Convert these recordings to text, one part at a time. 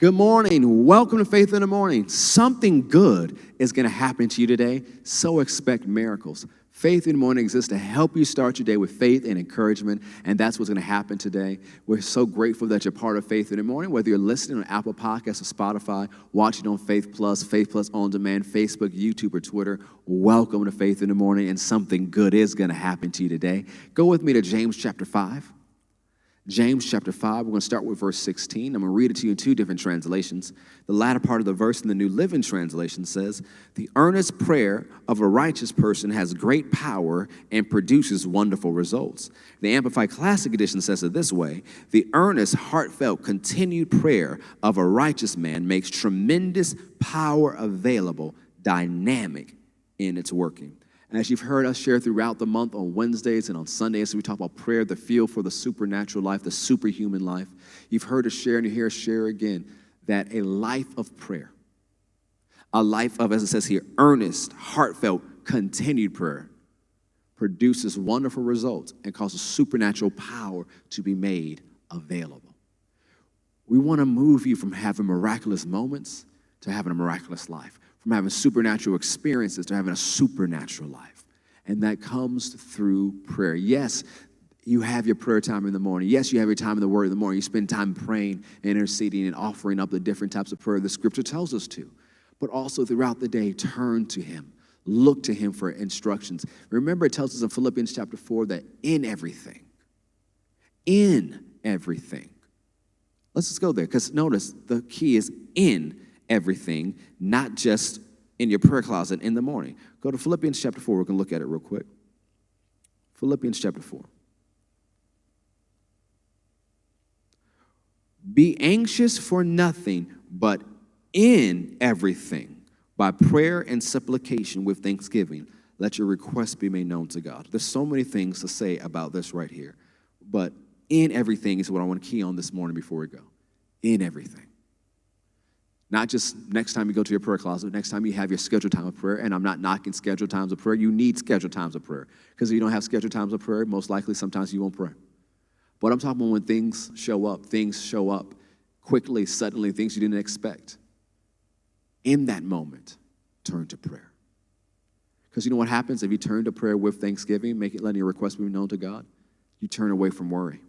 Good morning. Welcome to Faith in the Morning. Something good is going to happen to you today, so expect miracles. Faith in the Morning exists to help you start your day with faith and encouragement, and that's what's going to happen today. We're so grateful that you're part of Faith in the Morning, whether you're listening on Apple Podcasts or Spotify, watching on Faith Plus On Demand, Facebook, YouTube, or Twitter. Welcome to Faith in the Morning, and something good is going to happen to you today. Go with me to James chapter 5. James chapter 5, we're going to start with verse 16. I'm going to read it to you in two different translations. The latter part of the verse in the New Living Translation says, "The earnest prayer of a righteous person has great power and produces wonderful results." The Amplified Classic Edition says it this way: "The earnest, heartfelt, continued prayer of a righteous man makes tremendous power available, dynamic in its working." As you've heard us share throughout the month on Wednesdays and on Sundays, we talk about prayer, the field for the supernatural life, the superhuman life. You've heard us share, and you hear us share again, that a life of prayer, a life of, as it says here, earnest, heartfelt, continued prayer, produces wonderful results and causes supernatural power to be made available. We want to move you from having miraculous moments to having a miraculous life, from having supernatural experiences to having a supernatural life. And that comes through prayer. Yes, you have your prayer time in the morning. Yes, you have your time in the Word in the morning. You spend time praying and interceding and offering up the different types of prayer the Scripture tells us to. But also throughout the day, turn to Him. Look to Him for instructions. Remember, it tells us in Philippians chapter 4 that in everything, let's just go there, because notice the key is in everything, not just in your prayer closet in the morning. Go to Philippians chapter 4. We're going to look at it real quick. Philippians chapter 4. "Be anxious for nothing, but in everything, by prayer and supplication with thanksgiving, let your requests be made known to God." There's so many things to say about this right here, but in everything is what I want to key on this morning before we go. In everything. Not just next time you go to your prayer closet, next time you have your scheduled time of prayer, and I'm not knocking scheduled times of prayer. You need scheduled times of prayer, because if you don't have scheduled times of prayer, most likely sometimes you won't pray. But I'm talking about when things show up quickly, suddenly, things you didn't expect. In that moment, turn to prayer. Because you know what happens if you turn to prayer with thanksgiving, letting your requests be known to God? You turn away from worry.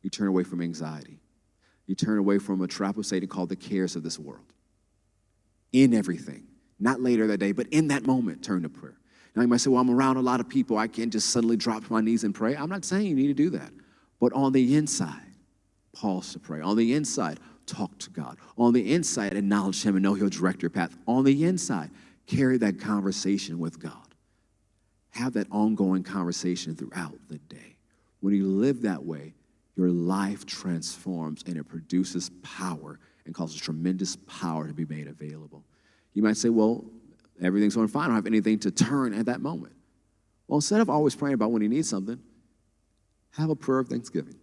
You turn away from anxiety. You turn away from a trap of Satan called the cares of this world. In everything. Not later that day, but in that moment, turn to prayer. Now you might say, well, I'm around a lot of people. I can't just suddenly drop to my knees and pray. I'm not saying you need to do that. But on the inside, pause to pray. On the inside, talk to God. On the inside, acknowledge Him and know He'll direct your path. On the inside, carry that conversation with God. Have that ongoing conversation throughout the day. When you live that way, your life transforms and it produces power and causes tremendous power to be made available. You might say, well, everything's going fine. I don't have anything to turn at that moment. Well, instead of always praying about when you need something, have a prayer of thanksgiving.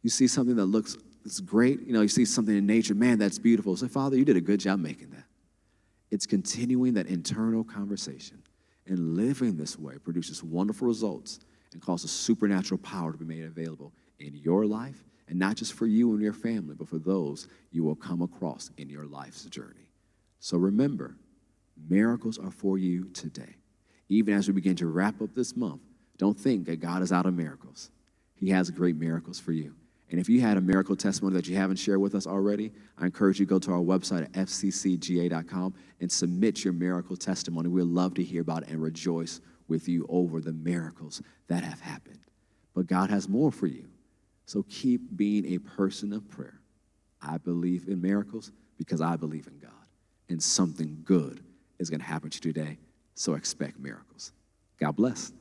You see something that's great. You see something in nature. Man, that's beautiful. Say, Father, you did a good job making that. It's continuing that internal conversation and living this way produces wonderful results and causes supernatural power to be made available in your life, and not just for you and your family, but for those you will come across in your life's journey. So remember, miracles are for you today. Even as we begin to wrap up this month, don't think that God is out of miracles. He has great miracles for you. And if you had a miracle testimony that you haven't shared with us already, I encourage you to go to our website at fccga.com and submit your miracle testimony. We'd love to hear about it and rejoice with you over the miracles that have happened. But God has more for you. So keep being a person of prayer. I believe in miracles because I believe in God. And something good is going to happen to you today. So expect miracles. God bless.